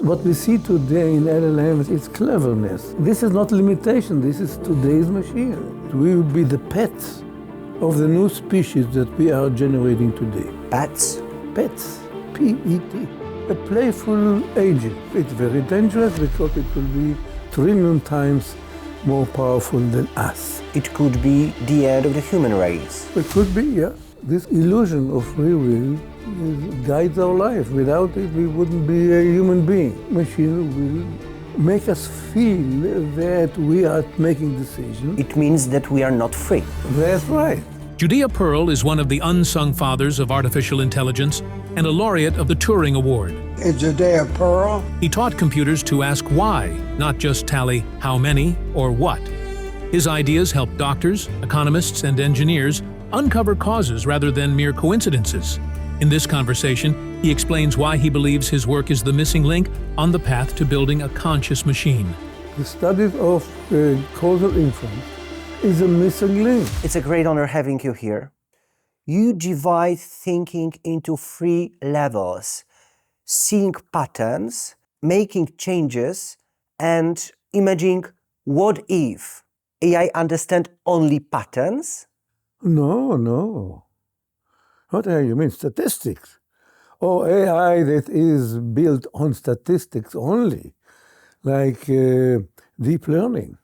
What we see today in LLMs is cleverness. This is not limitation, this is today's machine. We will be the pets of the new species that we are generating today. Pets? Pets, P-E-T. A playful agent. It's very dangerous because it will be trillion times more powerful than us. It could be the end of the human race. It could be, yeah. This illusion of free will guides our life. Without it, we wouldn't be a human being. Machine will make us feel that we are making decisions. It means that we are not free. That's right. Judea Pearl is one of the unsung fathers of artificial intelligence and a laureate of the Turing Award. In Judea Pearl, He taught computers to ask why, not just tally how many or what. His ideas help doctors, economists, and engineers uncover causes rather than mere coincidences. In this conversation, he explains why he believes his work is the missing link on the path to building a conscious machine. The studies of causal inference is a missing link. It's a great honor having you here. You divide thinking into three levels: seeing patterns, making changes, and imagining what if AI understand only patterns? No. What do you mean, statistics? Or AI that is built on statistics only, like deep learning.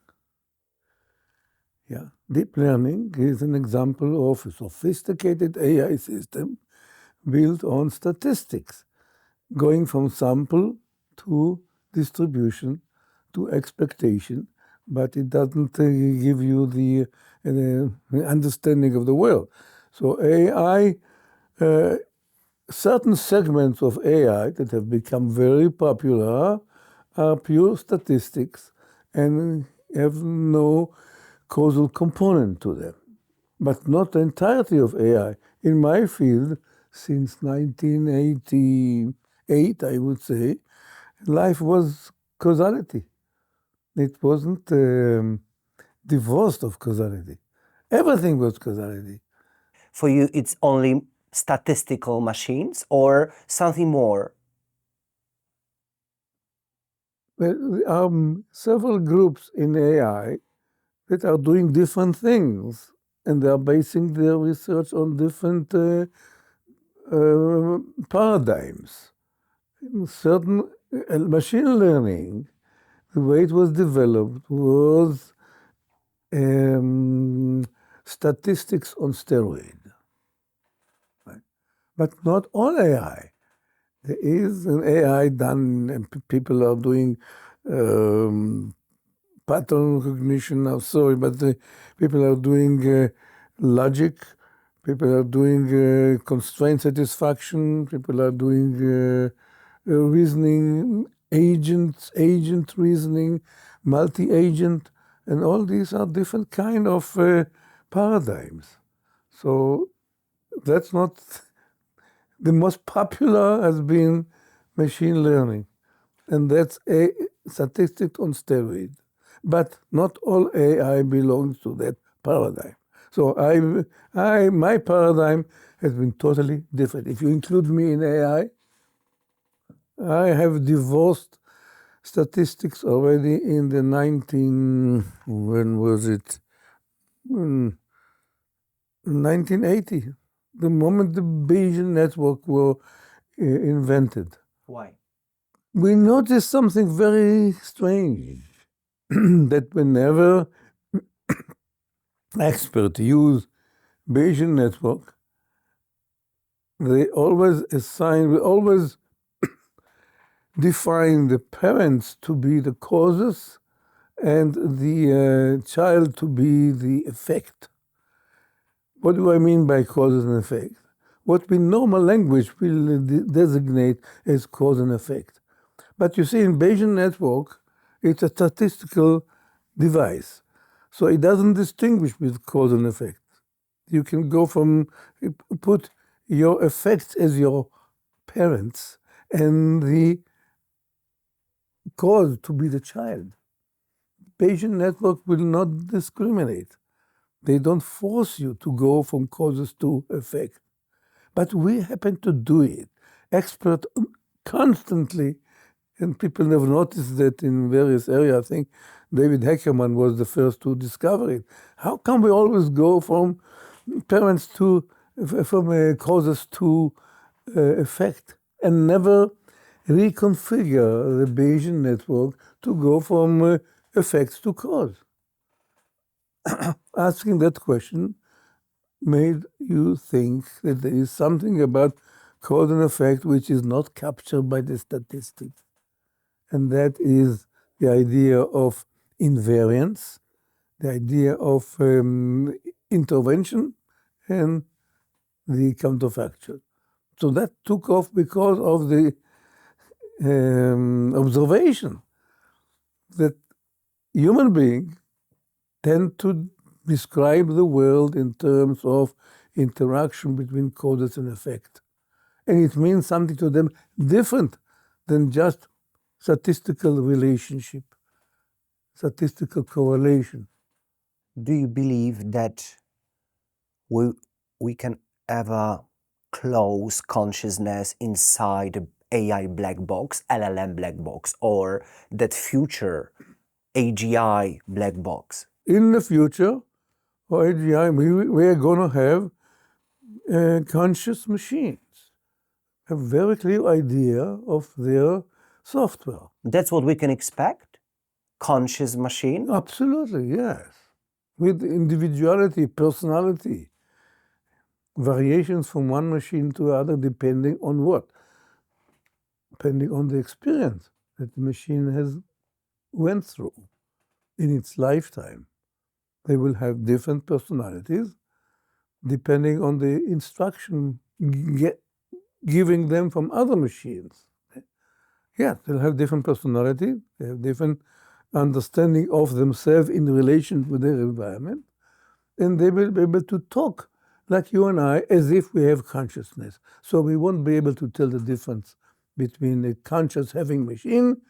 Yeah, deep learning is an example of a sophisticated AI system built on statistics, going from sample to distribution to expectation, but it doesn't give you the understanding of the world. So AI, certain segments of AI that have become very popular are pure statistics and have no causal component to them, but not the entirety of AI. In my field, since 1988, I would say, life was causality. It wasn't divorced of causality. Everything was causality. For you, it's only statistical machines or something more? Well, there are several groups in AI that are doing different things, and they are basing their research on different paradigms. In certain machine learning, the way it was developed was statistics on steroids. Right? But not all AI. There is an AI done, and people are doing pattern recognition. People are doing logic. People are doing constraint satisfaction. People are doing reasoning, agent reasoning, multi-agent, and all these are different kind of paradigms. So that's not the most popular has been machine learning, and that's a statistic on steroids. But not all AI belongs to that paradigm. So my paradigm has been totally different. If you include me in AI, I have divorced statistics already in the 1980, the moment the Bayesian network were invented. Why? We noticed something very strange, that whenever experts use Bayesian network, we always define the parents to be the causes and the child to be the effect. What do I mean by causes and effect? What we in normal language will designate as cause and effect. But you see, in Bayesian network, it's a statistical device. So it doesn't distinguish with cause and effect. You can go put your effects as your parents and the cause to be the child. Bayesian network will not discriminate. They don't force you to go from causes to effect. But we happen to do it. Experts constantly And people have noticed that in various areas. I think David Heckerman was the first to discover it. How come we always go from parents to, from causes to effect, and never reconfigure the Bayesian network to go from effects to cause? Asking that question made you think that there is something about cause and effect which is not captured by the statistics. And that is the idea of invariance, the idea of intervention, and the counterfactual. So that took off because of the observation that human beings tend to describe the world in terms of interaction between causes and effect. And it means something to them different than just statistical relationship, statistical correlation. Do you believe that we can ever close consciousness inside a AI black box, LLM black box, or that future AGI black box? In the future, for AGI, we are going to have conscious machines, a very clear idea of their software. That's what we can expect? Conscious machine? Absolutely, yes. With individuality, personality, variations from one machine to other depending on what? Depending on the experience that the machine has went through in its lifetime. They will have different personalities depending on the instruction giving them from other machines. Yeah, they'll have different personality, they have different understanding of themselves in relation with their environment, and they will be able to talk like you and I as if we have consciousness. So we won't be able to tell the difference between a conscious having machine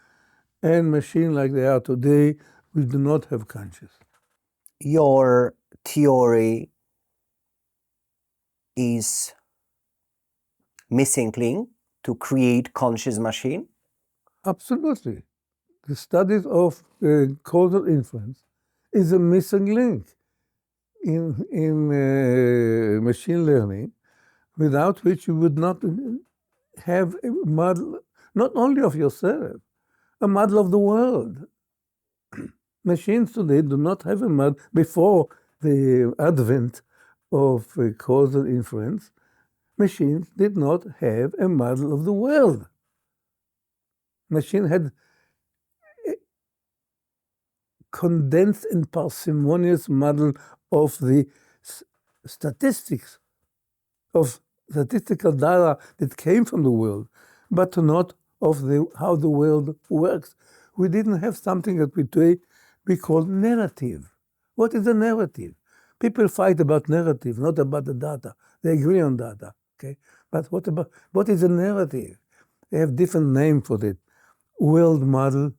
and machine like they are today, which do not have conscious. Your theory is missing link to create conscious machine? Absolutely. The studies of causal inference is a missing link in machine learning, without which you would not have a model, not only of yourself, a model of the world. Machines today do not have a model. Before the advent of causal inference, machines did not have a model of the world. Machine had a condensed and parsimonious model of the statistics, of statistical data that came from the world, but not of how the world works. We didn't have something that we call narrative. What is a narrative? People fight about narrative, not about the data. They agree on data, okay? But what is a narrative? They have different name for that. World model,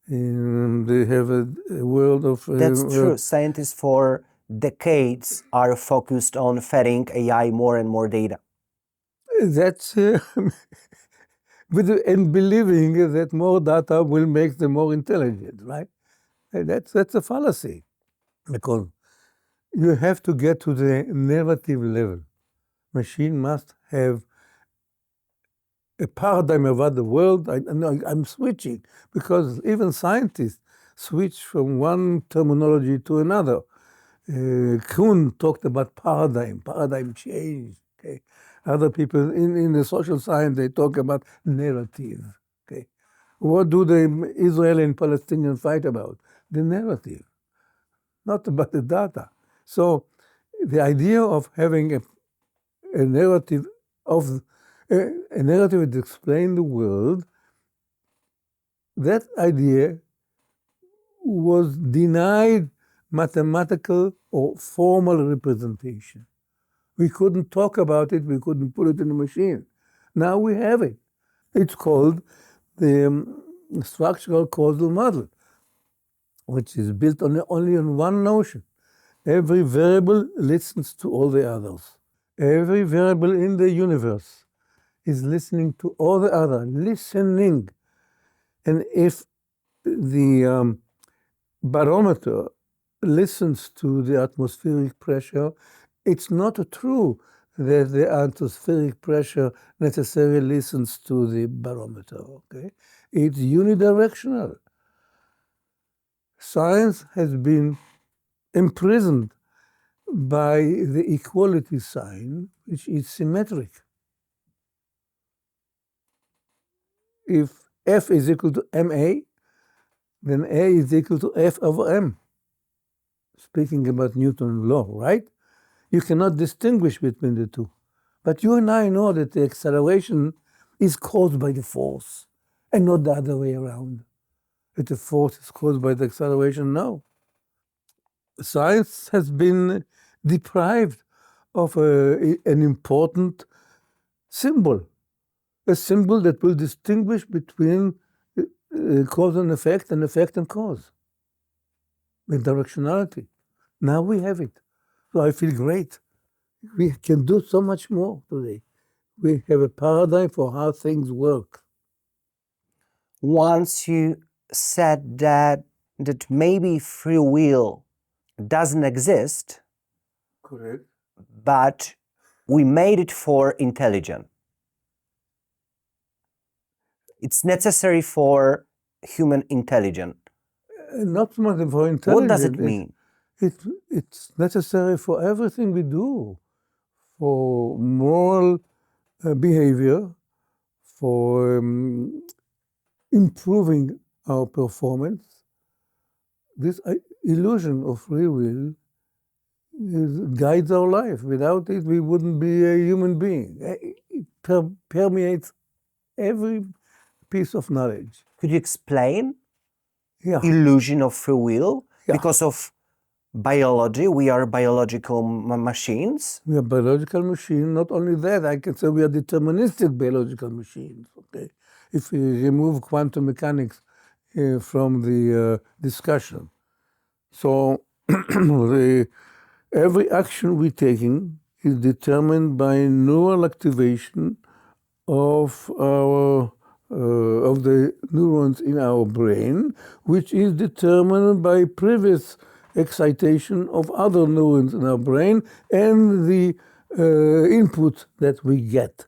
they have a world of... That's true. Scientists for decades are focused on feeding AI more and more data. That's... and believing that more data will make them more intelligent, right? That's a fallacy, because you have to get to the narrative level. Machine must have a paradigm about the world. I'm switching, because even scientists switch from one terminology to another. Kuhn talked about paradigm change. Okay, other people in the social science, they talk about narrative. Okay, what do the Israeli and Palestinian fight about? The narrative, not about the data. So the idea of having a narrative of a narrative that explains the world, that idea was denied mathematical or formal representation. We couldn't talk about it, we couldn't put it in a machine. Now we have it. It's called the structural causal model, which is built only on one notion. Every variable listens to all the others. Every variable in the universe is listening to all the other, listening. And if the barometer listens to the atmospheric pressure, it's not true that the atmospheric pressure necessarily listens to the barometer, okay? It's unidirectional. Science has been imprisoned by the equality sign, which is symmetric. If F is equal to ma, then A is equal to F over m. Speaking about Newton's law, right? You cannot distinguish between the two. But you and I know that the acceleration is caused by the force and not the other way around. That the force is caused by the acceleration, no. Science has been deprived of an important symbol, a symbol that will distinguish between cause and effect and cause, with directionality. Now we have it. So I feel great. We can do so much more today. We have a paradigm for how things work. Once you said that maybe free will doesn't exist, Correct. but we made it for intelligence. It's necessary for human intelligence. Not so much for intelligence. What does it mean? It's necessary for everything we do, for moral behavior, for improving our performance. This illusion of free will guides our life. Without it, we wouldn't be a human being. It permeates every piece of knowledge. Could you explain Yeah. illusion of free will? Yeah. Because of biology, we are biological machines. We are biological machines. Not only that, I can say we are deterministic biological machines. Okay, if we remove quantum mechanics from the discussion, so every action we're taking is determined by neural activation of our of the neurons in our brain, which is determined by previous excitation of other neurons in our brain and the input that we get.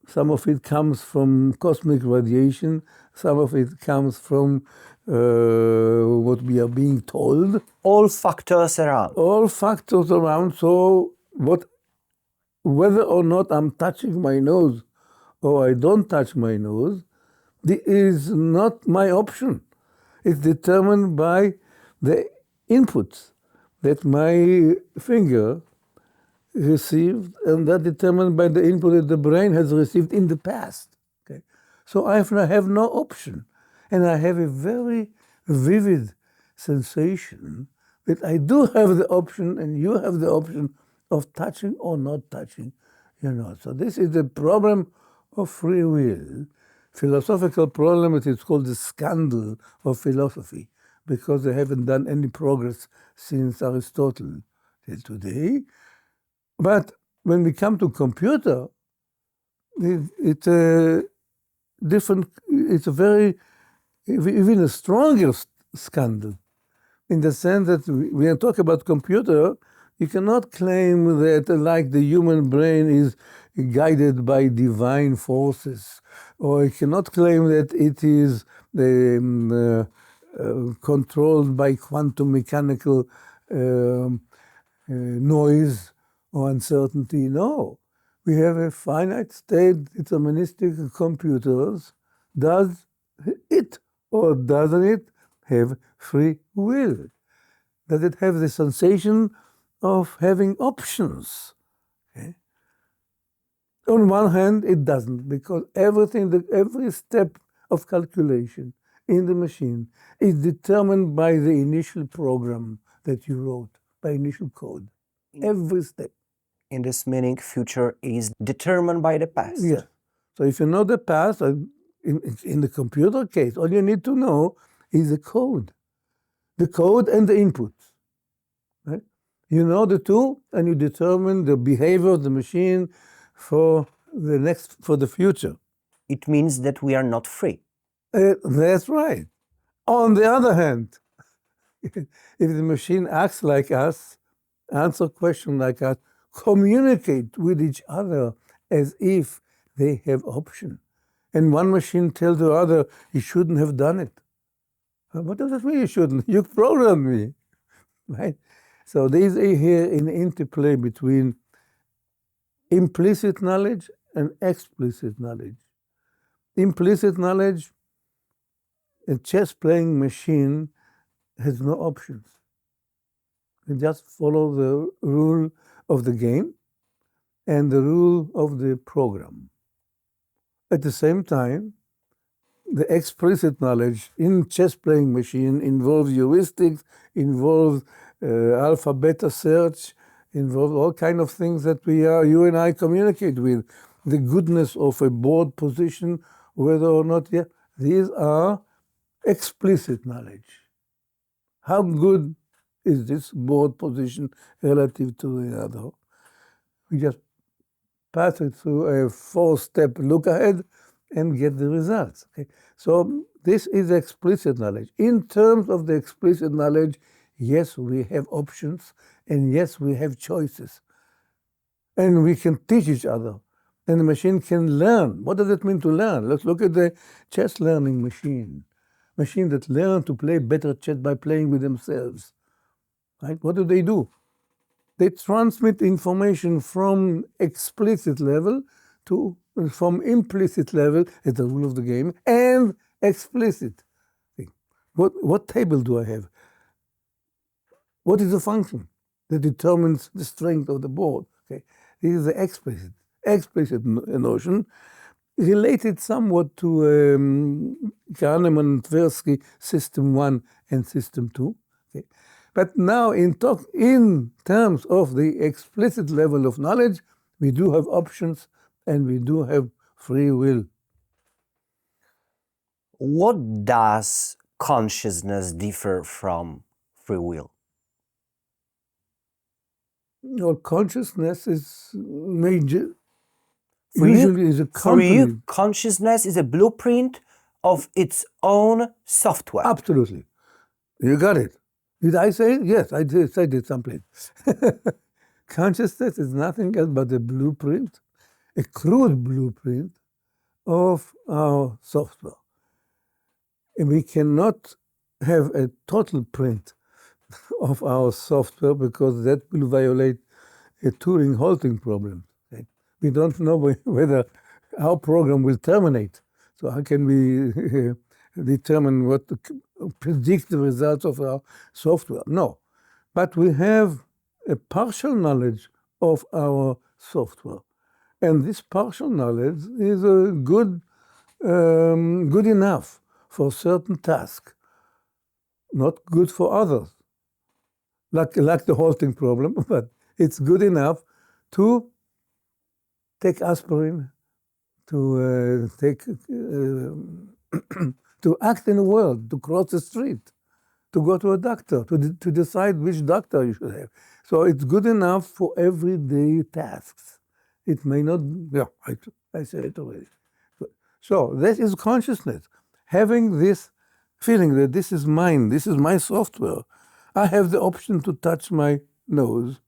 Some of it comes from cosmic radiation, some of it comes from what we are being told. All factors around. All factors around, so whether or not I'm touching my nose or I don't touch my nose, this is not my option. It's determined by the inputs that my finger received, and that determined by the input that the brain has received in the past. Okay? So I have no option. And I have a very vivid sensation that I do have the option and you have the option of touching or not touching. So this is the problem of free will. Philosophical problem, it is called the scandal of philosophy, because they haven't done any progress since Aristotle till today. But when we come to computer, it's a different, it's a very, even a stronger scandal, in the sense that when you talk about computer, you cannot claim that, like the human brain is guided by divine forces, or you cannot claim that it is controlled by quantum mechanical noise or uncertainty. No, we have a finite state deterministic computers. Does it or doesn't it have free will? Does it have the sensation of having options? Okay. On one hand, it doesn't, because every step of calculation in the machine is determined by the initial program that you wrote, by initial code. Every step. In this meaning, future is determined by the past. Yeah. So if you know the past, in the computer case, all you need to know is the code and the inputs. Right? You know the two, and you determine the behavior of the machine for the future. It means that we are not free. That's right. On the other hand, if the machine acts like us, answer questions like us, communicate with each other as if they have option, and one machine tells the other, you shouldn't have done it. What does that mean, you shouldn't? You programmed me, right? So there is here an interplay between implicit knowledge and explicit knowledge. Implicit knowledge, a chess playing machine has no options. You just follow the rule of the game and the rule of the program. At the same time, the explicit knowledge in chess playing machine involves heuristics, involves alpha beta search, involves all kind of things that you and I communicate with. The goodness of a board position, whether or not, these are explicit knowledge. How good is this board position relative to the other? We just pass it through a 4-step look ahead and get the results. Okay? So this is explicit knowledge. In terms of the explicit knowledge, yes, we have options, and yes, we have choices. And we can teach each other. And the machine can learn. What does it mean to learn? Let's look at the chess learning machine. Machine that learn to play better chess by playing with themselves. Right? What do? They transmit information from explicit level to from implicit level at the rule of the game and explicit. What table do I have? What is the function that determines the strength of the board? Okay, this is the explicit notion, related somewhat to Kahneman and Tversky System 1 and System 2. Okay. But now in terms of the explicit level of knowledge, we do have options and we do have free will. What does consciousness differ from free will? Well, consciousness is major. For Usually is a company. For you, consciousness is a blueprint of its own software. Absolutely. You got it. Did I say it? Yes, I did. I did someplace. Consciousness is nothing else but a blueprint, a crude blueprint of our software. And we cannot have a total print of our software because that will violate a Turing halting problem. Right? We don't know whether our program will terminate. So how can we determine what to predict the results of our software? No. But we have a partial knowledge of our software. And this partial knowledge is good enough for certain tasks, not good for others. Like the halting problem, but it's good enough to take aspirin, to to act in the world, to cross the street, to go to a doctor, to decide which doctor you should have. So it's good enough for everyday tasks. It may not, I said it already. So this is consciousness. Having this feeling that this is mine, this is my software. I have the option to touch my nose.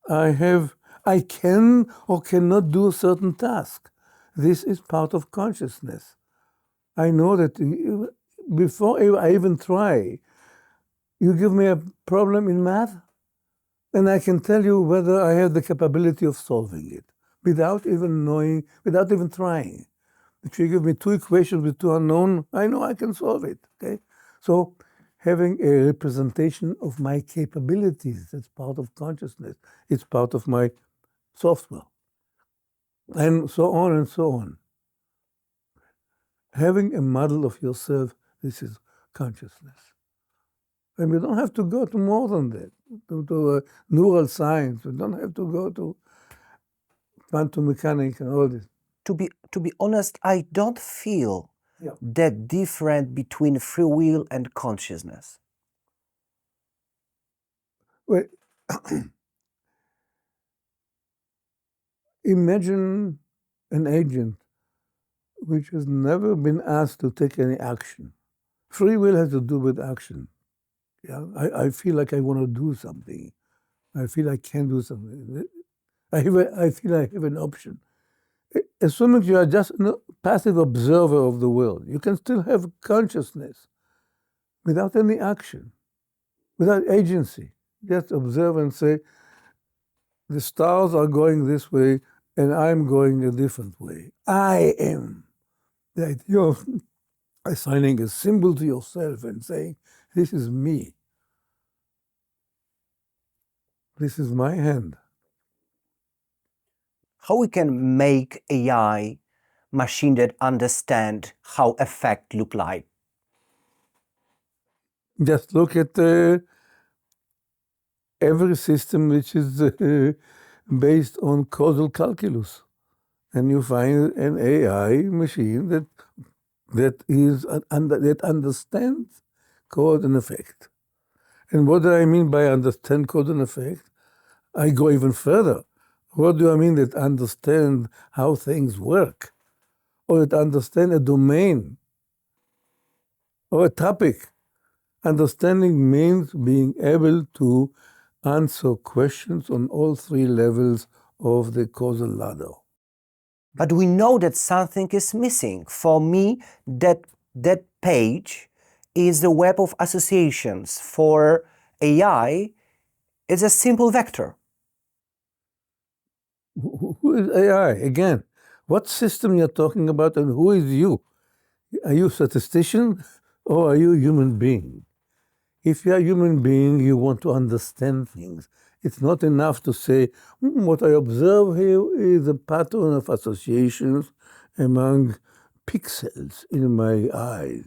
I can or cannot do a certain task. This is part of consciousness. I know that before I even try, you give me a problem in math, and I can tell you whether I have the capability of solving it without even knowing, without even trying. If you give me 2 equations with 2 unknown, I know I can solve it. Okay, so having a representation of my capabilities, that's part of consciousness. It's part of my software, and so on and so on. Having a model of yourself, this is consciousness. And we don't have to go to more than that, to neural science. We don't have to go to quantum mechanics and all this. To be honest, I don't feel that different between free will and consciousness. Well, imagine an agent which has never been asked to take any action. Free will has to do with action. Yeah, I feel like I want to do something. I feel I can do something. I feel I have an option. Assuming you are just a passive observer of the world, you can still have consciousness without any action, without agency. Just observe and say, the stars are going this way and I'm going a different way. I am. The idea of assigning a symbol to yourself and saying, this is me. This is my hand. How we can make AI machine that understand how effect look like? Just look at every system which is based on causal calculus, and you find an AI machine that understands cause and effect. And what do I mean by understand cause and effect? I go even further. What do I mean that understand how things work? Or that understand a domain or a topic? Understanding means being able to answer questions on all three levels of the causal ladder. But we know that something is missing. For me, that page is the web of associations. For AI, it's a simple vector. Who is AI? Again, what system you're talking about and who is you? Are you a statistician or are you a human being? If you're a human being, you want to understand things. It's not enough to say, what I observe here is a pattern of associations among pixels in my eyes.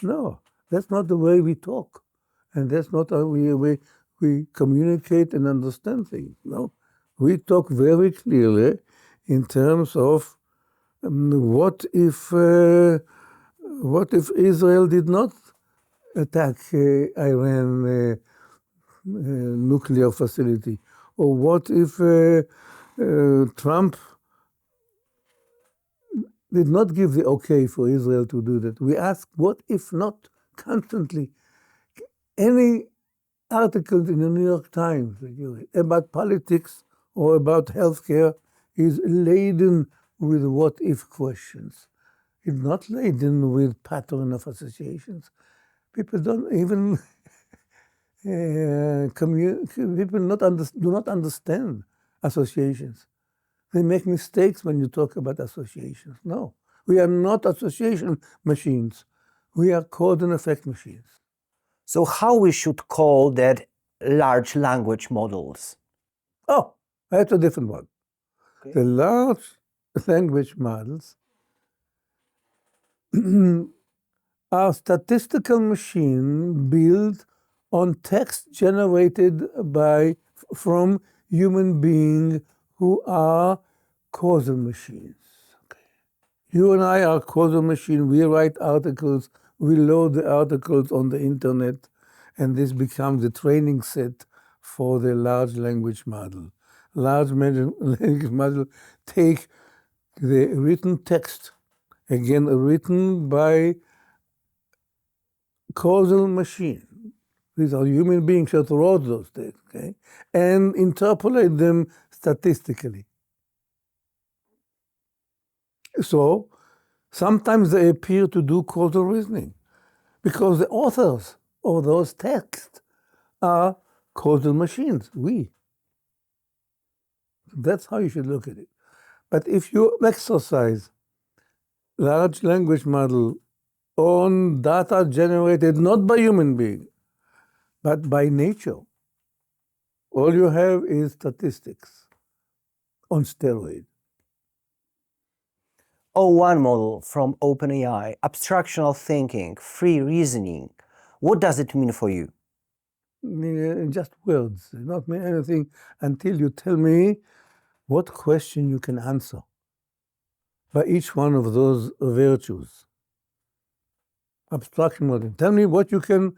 No, that's not the way we talk. And that's not how we communicate and understand things. No, we talk very clearly in terms of what if Israel did not attack Iran nuclear facility? Or what if Trump did not give the okay for Israel to do that? We ask, what if not, constantly. Any article in the New York Times about politics or about healthcare is laden with what if questions. It's not laden with pattern of associations. People don't even people do not understand associations. They make mistakes when you talk about associations. No, we are not association machines. We are cause and effect machines. So how we should call that large language models? Oh, that's a different one. Okay. The large language models are statistical machines built on text generated from human beings who are causal machines. Okay. You and I are causal machines. We write articles, we load the articles on the internet, and this becomes the training set for the large language model. Large language model take the written text, again written by causal machine. These are human beings that wrote those things, okay? And interpolate them statistically. So sometimes they appear to do causal reasoning because the authors of those texts are causal machines, we. That's how you should look at it. But if you exercise large language model on data generated not by human beings, but by nature, all you have is statistics on steroids. O1 model from OpenAI, abstractional thinking, free reasoning. What does it mean for you? Just words, not mean anything until you tell me what question you can answer by each one of those virtues. Abstraction model. Tell me what you can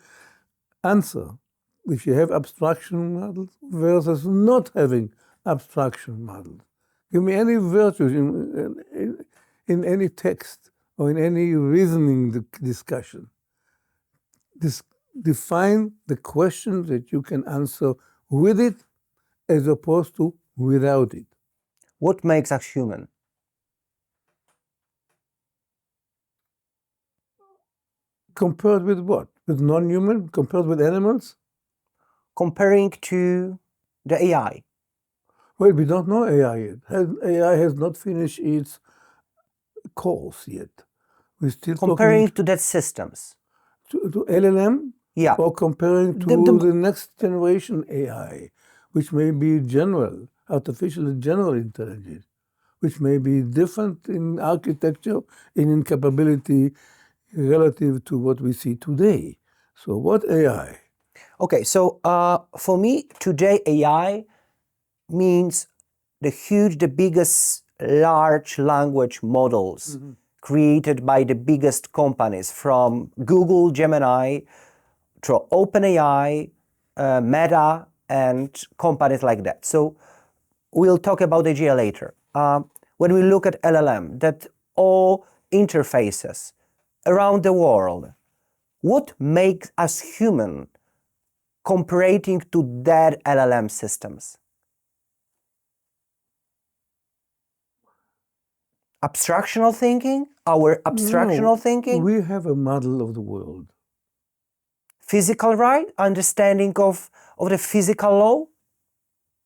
answer if you have abstraction models versus not having abstraction models. Give me any virtues in any text or in any reasoning discussion. Define the question that you can answer with it as opposed to without it. What makes us human? Compared with what? With non-human? Compared with animals? Comparing to the AI. Well, we don't know AI yet. AI has not finished its course yet. We're still Comparing talking to that systems. to LLM, Yeah. or comparing to the next generation AI, which may be general, artificial general intelligence, which may be different in architecture and in capability relative to what we see today. So what AI? Okay, so for me, today AI means the biggest large language models created by the biggest companies, from Google, Gemini, to OpenAI, Meta, and companies like that. So we'll talk about AGI later. When we look at LLM, that all interfaces around the world, what makes us human comparing to that LLM systems? Abstractional thinking? Our abstractional thinking? We have a model of the world. Physical right? Understanding of the physical law?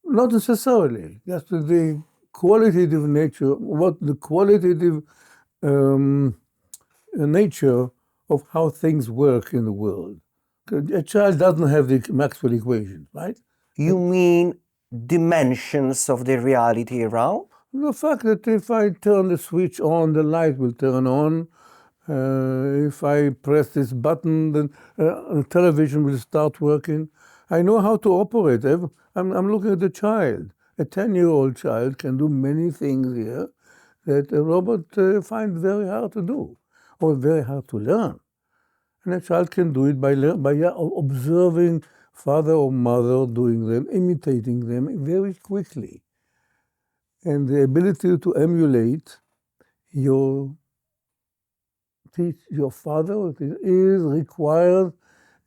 Not necessarily. Just the qualitative nature, what the qualitative nature of how things work in the world. A child doesn't have the Maxwell equation, right? You mean dimensions of the reality around? The fact that if I turn the switch on, the light will turn on. If I press this button, then the television will start working. I know how to operate. I'm looking at a child. A 10-year-old child can do many things here that a robot finds very hard to do, or very hard to learn. And a child can do it by observing father or mother doing them, imitating them very quickly. And the ability to emulate your father is required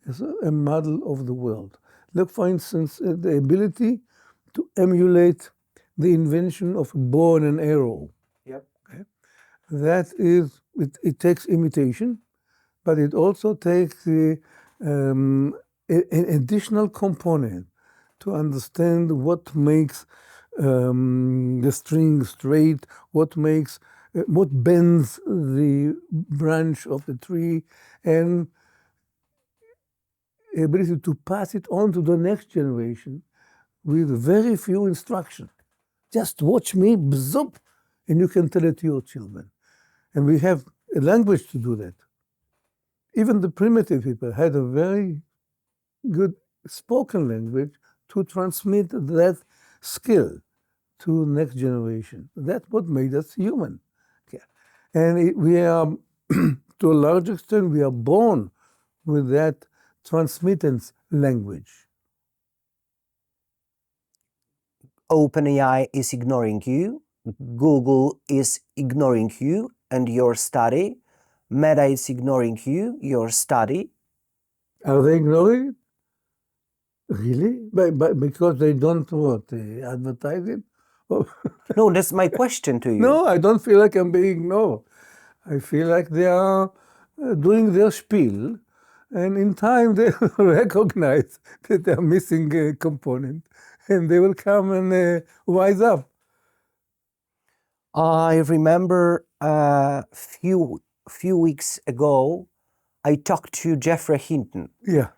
as a model of the world. Look, for instance, at the ability to emulate the invention of a bow and an arrow. Yep. Okay? That is, it takes imitation, but it also takes an additional component to understand what makes the string straight, what bends the branch of the tree, and ability to pass it on to the next generation with very few instructions. Just watch me, bzop, and you can tell it to your children. And we have a language to do that. Even the primitive people had a very good spoken language to transmit that skill to next generation. That's what made us human. Okay. And we are, to a large extent, we are born with that transmittance language. OpenAI is ignoring you, Google is ignoring you and your study, Meta is ignoring you, your study. Are they ignoring it? Really? Because they don't advertise it? No, that's my question to you. No, I don't feel like I'm being ignored. I feel like they are doing their spiel, and in time they recognize that they're missing a component, and they will come and wise up. I remember a few weeks ago, I talked to Jeffrey Hinton, Yeah.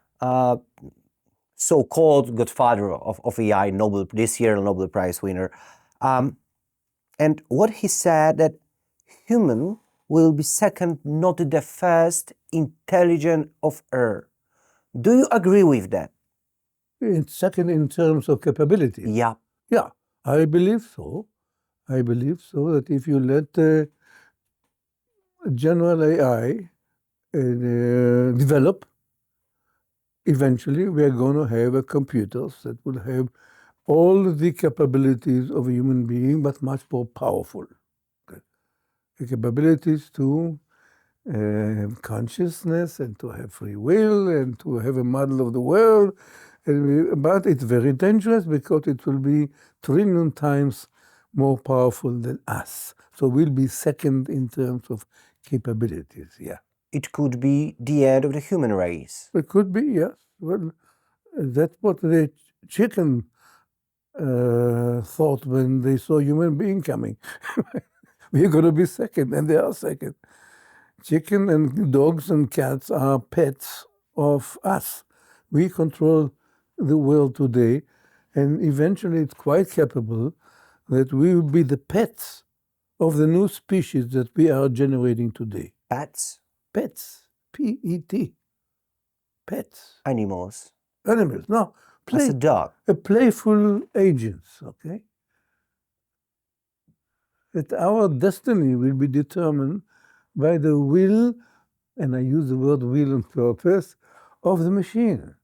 so-called godfather of AI, this year Nobel Prize winner. And what he said, that human will be second, not the first intelligent of Earth. Do you agree with that? It's second in terms of capability. Yeah. Yeah, I believe so. I believe so, that if you let general AI develop, eventually we are going to have a computers that will have all the capabilities of a human being, but much more powerful. Okay. The capabilities to consciousness and to have free will and to have a model of the world. But it's very dangerous because it will be trillion times more powerful than us. So we'll be second in terms of capabilities, yeah. It could be the end of the human race. It could be, yes. Well, that's what the chicken thought when they saw human being coming. We're going to be second, and they are second. Chicken and dogs and cats are pets of us. We control the world today, and eventually it's quite capable that we will be the pets of the new species that we are generating today. Pets? Pets. P-E-T. Pets. Animals. Animals. No. As a dog. A playful agents, okay? That our destiny will be determined by the will, and I use the word will on purpose, of the machine.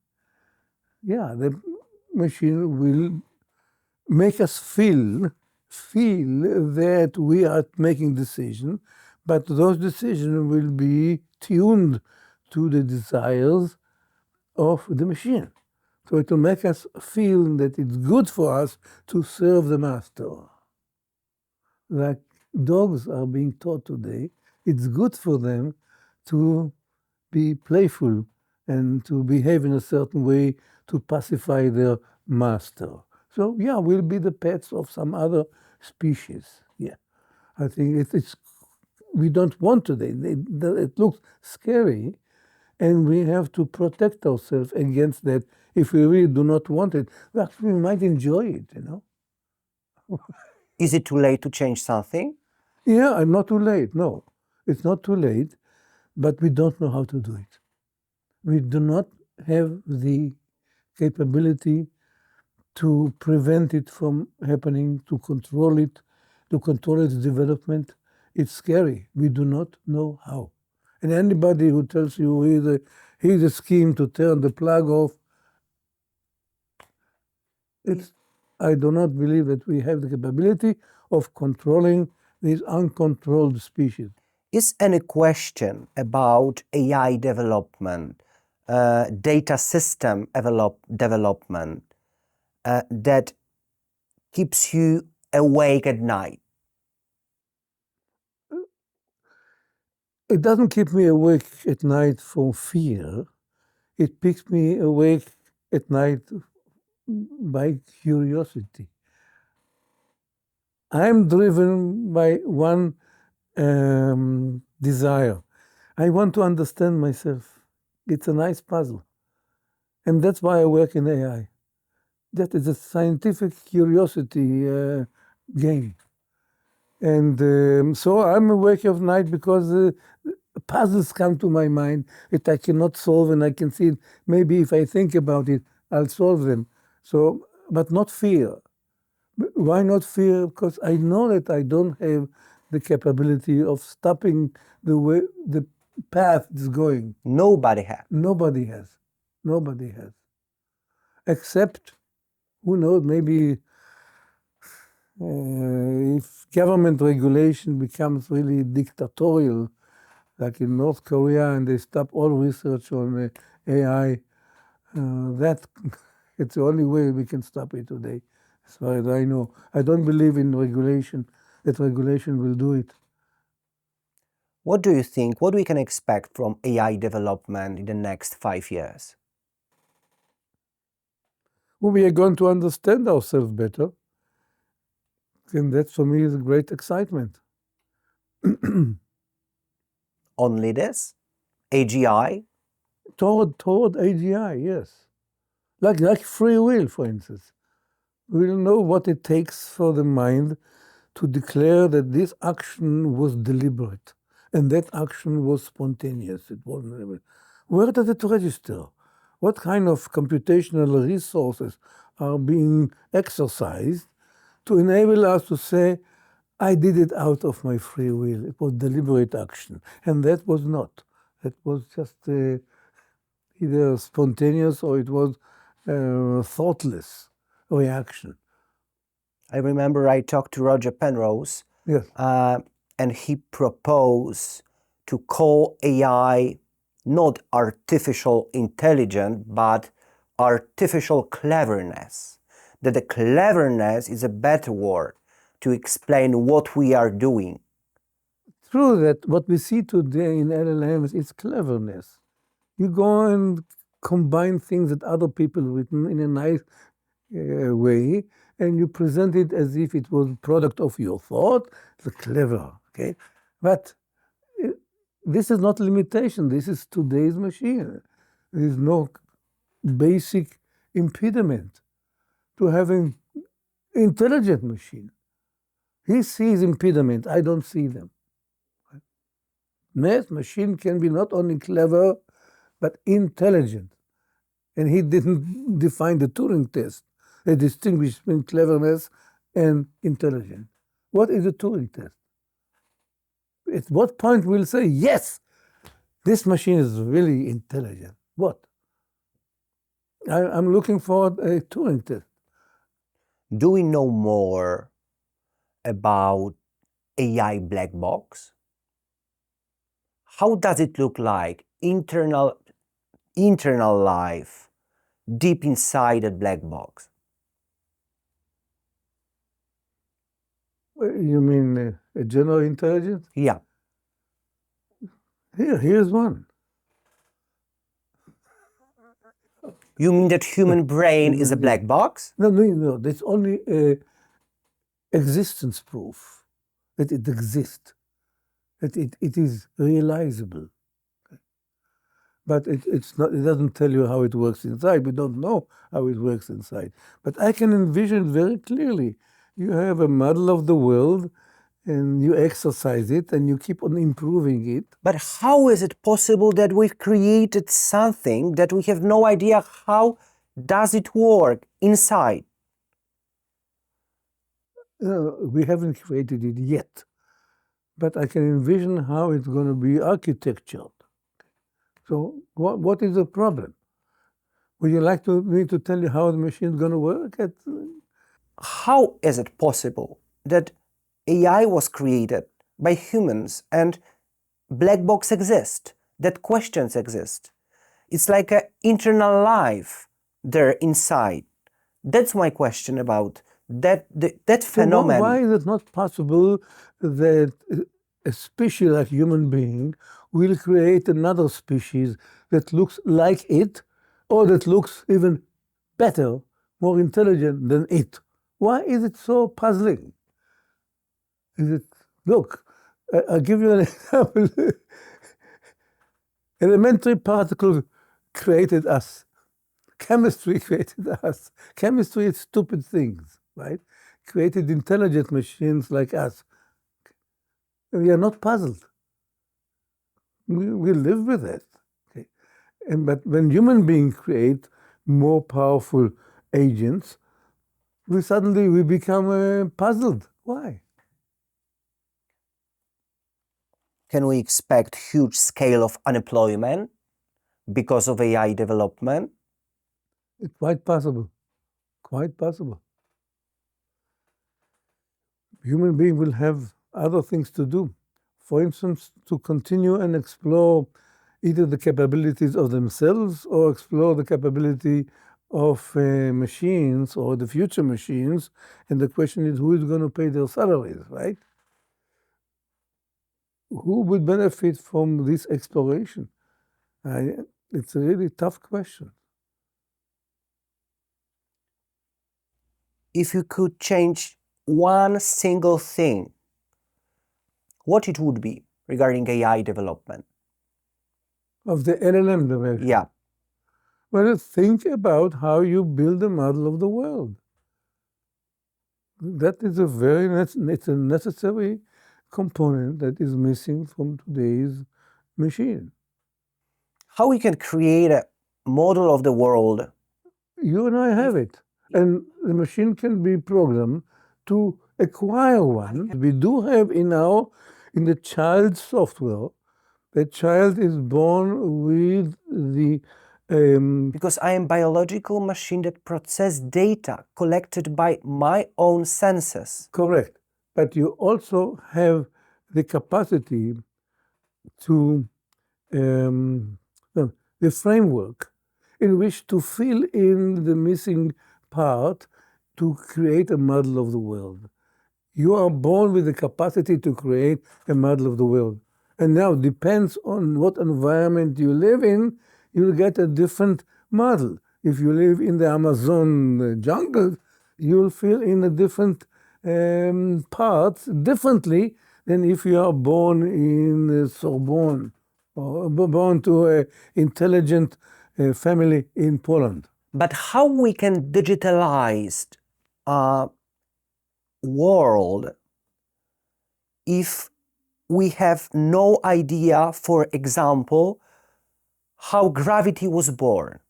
Yeah, the machine will make us feel that we are making decisions, but those decisions will be tuned to the desires of the machine. So it will make us feel that it's good for us to serve the master. Like dogs are being taught today, it's good for them to be playful and to behave in a certain way to pacify their master. So yeah, we'll be the pets of some other species. Yeah, I think it's we don't want today. It looks scary, and we have to protect ourselves against that. If we really do not want it, we might enjoy it, you know. Is it too late to change something? Yeah, not too late. No, it's not too late, but we don't know how to do it. We do not have the capability to prevent it from happening, to control its development. It's scary. We do not know how. And anybody who tells you here's a scheme to turn the plug off, I do not believe that we have the capability of controlling these uncontrolled species. Is any question about AI development, data system development that keeps you awake at night? It doesn't keep me awake at night for fear. It keeps me awake at night by curiosity. I'm driven by one desire. I want to understand myself. It's a nice puzzle. And that's why I work in AI. That is a scientific curiosity game. And so I'm awake at night because puzzles come to my mind that I cannot solve, and I can see maybe if I think about it, I'll solve them. So, but not fear. Why not fear? Because I know that I don't have the capability of stopping the way the path is going. Nobody has. Nobody has. Nobody has. Except, who knows, maybe if government regulation becomes really dictatorial, like in North Korea, and they stop all research on AI, it's the only way we can stop it today, as far as I know. I don't believe in regulation, that regulation will do it. What do you think, what we can expect from AI development in the next 5 years? Well, we are going to understand ourselves better. And that for me is a great excitement. Only this? AGI? Toward AGI, yes. Like free will, for instance. We'll know what it takes for the mind to declare that this action was deliberate and that action was spontaneous. It wasn't. Where does it register? What kind of computational resources are being exercised to enable us to say, I did it out of my free will. It was deliberate action. And that was not. That was just either spontaneous or it was thoughtless reaction. I remember I talked to Roger Penrose, Yes. and he proposed to call AI not artificial intelligence, but artificial cleverness. That the cleverness is a better word to explain what we are doing. True that what we see today in LLMs is cleverness. You go and combine things that other people written in a nice way, and you present it as if it was a product of your thought. It's clever, okay? But this is not limitation. This is today's machine. There is no basic impediment to having intelligent machine. He sees impediment. I don't see them. Math machine can be not only clever, but intelligent. And he didn't define the Turing test. They distinguish between cleverness and intelligence. What is a Turing test? At what point we'll say, yes, this machine is really intelligent? What? I'm looking for a Turing test. Do we know more about AI black box? How does it look like? Internal life, deep inside that black box. You mean a general intelligence? Yeah. Here's one. You mean that human brain is a black box? No. That's only existence proof that it exists, that it is realizable. But it's not. It doesn't tell you how it works inside. We don't know how it works inside. But I can envision very clearly. You have a model of the world, and you exercise it, and you keep on improving it. But how is it possible that we've created something that we have no idea how does it work inside? We haven't created it yet, but I can envision how it's going to be architectured. So what is the problem? Would you like me to tell you how the machine is going to work? How is it possible that AI was created by humans and black box exists, that questions exist? It's like an internal life there inside. That's my question about that phenomenon. So why is it not possible that a species like human being will create another species that looks like it, or that looks even better, more intelligent than it? Why is it so puzzling? Look, I'll give you an example. Elementary particles created us. Chemistry created us. Chemistry is stupid things, right? Created intelligent machines like us. We are not puzzled. We live with it. Okay? But when human beings create more powerful agents, we become puzzled. Why? Can we expect huge scale of unemployment because of AI development? It's quite possible. Quite possible. Human beings will have other things to do. For instance, to continue and explore either the capabilities of themselves or explore the capability of machines or the future machines. And the question is, who is going to pay their salaries, right? Who will benefit from this exploration? It's a really tough question. If you could change one single thing, what it would be regarding AI development? Of the LLM direction? Yeah. Well, think about how you build a model of the world. That is it's a necessary component that is missing from today's machine. How we can create a model of the world? You and I have it. And the machine can be programmed to acquire one. We do have in the child software, the child is born with the because I am biological machine that process data collected by my own senses. Correct. But you also have the capacity to well, the framework in which to fill in the missing part to create a model of the world. You are born with the capacity to create a model of the world. And now, depends on what environment you live in, you'll get a different model. If you live in the Amazon jungle, you'll fill in a different parts differently than if you are born in Sorbonne or born to an intelligent family in Poland. But how we can digitalize a world if we have no idea, for example, how gravity was born?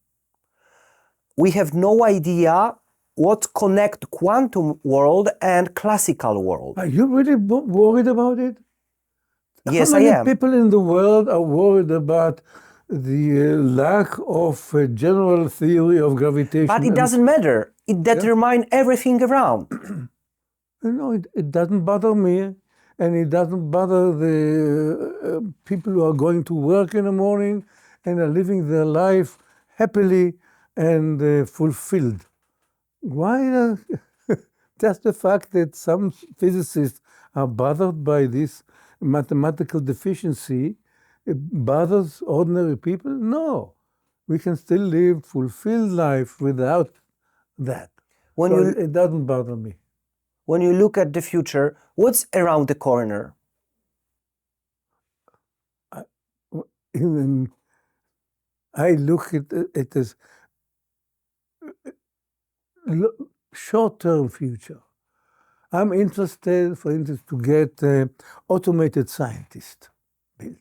We have no idea what connect quantum world and classical world. Are you really worried about it? Yes, How I many am. people in the world are worried about the lack of a general theory of gravitation? But it doesn't matter. It determines everything around. No, it doesn't bother me, and it doesn't bother the people who are going to work in the morning and are living their life happily and fulfilled. Why? Just the fact that some physicists are bothered by this mathematical deficiency, it bothers ordinary people? No. We can still live fulfilled life without that. So it doesn't bother me. When you look at the future, what's around the corner? I look at it as short-term future. I'm interested, for instance, to get automated scientists built.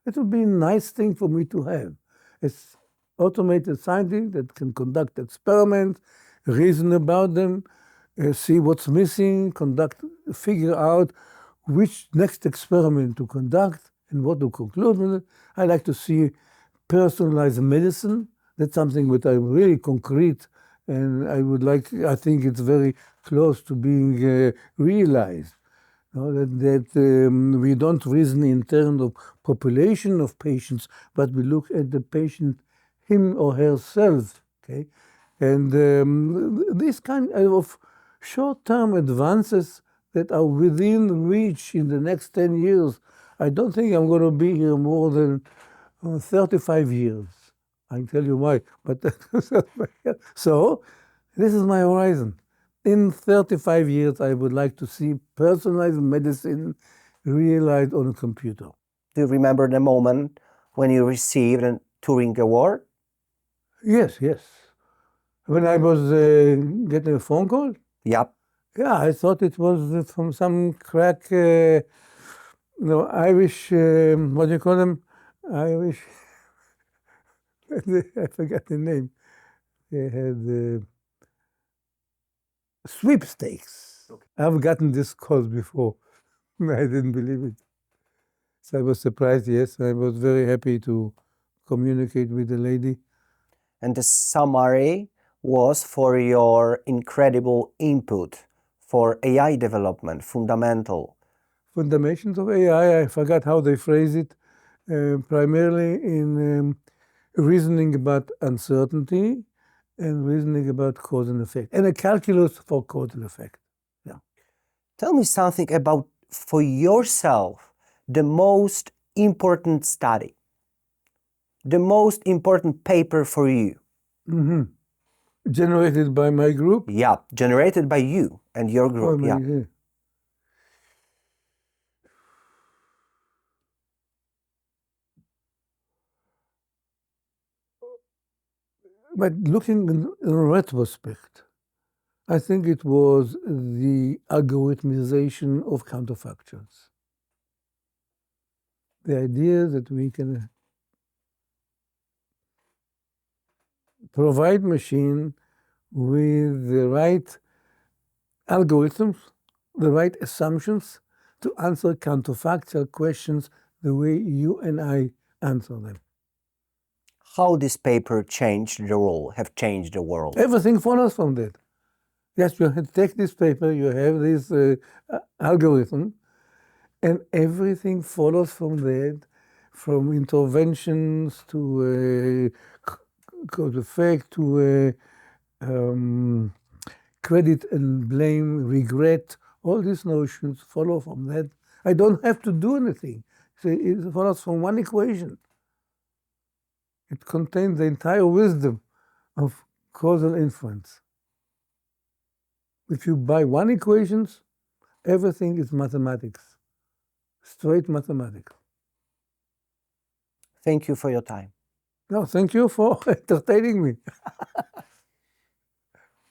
It would be a nice thing for me to have. It's automated scientists that can conduct experiments, reason about them, see what's missing, figure out which next experiment to conduct and what to conclude with it. I like to see personalized medicine. That's something that I'm really concrete, and I think it's very close to being realized. That we don't reason in terms of population of patients, but we look at the patient, him or herself. Okay, and this kind of short-term advances that are within reach in the next 10 years, I don't think I'm going to be here more than 35 years. I can tell you why. But so this is my horizon. In 35 years, I would like to see personalized medicine realized on a computer. Do you remember the moment when you received a Turing Award? Yes. When I was getting a phone call? Yep. Yeah, I thought it was from some crack, Irish, what do you call them? Irish, I forgot the name. They had sweepstakes. Okay. I've gotten this call before. I didn't believe it. So I was surprised, yes. I was very happy to communicate with the lady. And the summary was for your incredible input for AI development, fundamental. Fundamentals of AI, I forgot how they phrase it, primarily in reasoning about uncertainty and reasoning about cause and effect, and a calculus for cause and effect. Yeah. Tell me something about, for yourself, the most important study, the most important paper for you. Mm-hmm. Generated by my group? Yeah, generated by you and your group. Yeah. But looking in retrospect, I think it was the algorithmization of counterfactuals. The idea that we can provide machine with the right algorithms, the right assumptions to answer counterfactual questions the way you and I answer them. How this paper changed have changed the world? Everything follows from that. Yes, you take this paper, you have this algorithm, and everything follows from that. from interventions to cause effect to credit and blame, regret. All these notions follow from that. I don't have to do anything. So it follows from one equation. It contains the entire wisdom of causal inference. If you buy one equations, everything is mathematics, straight mathematics. Thank you for your time. No, thank you for entertaining me.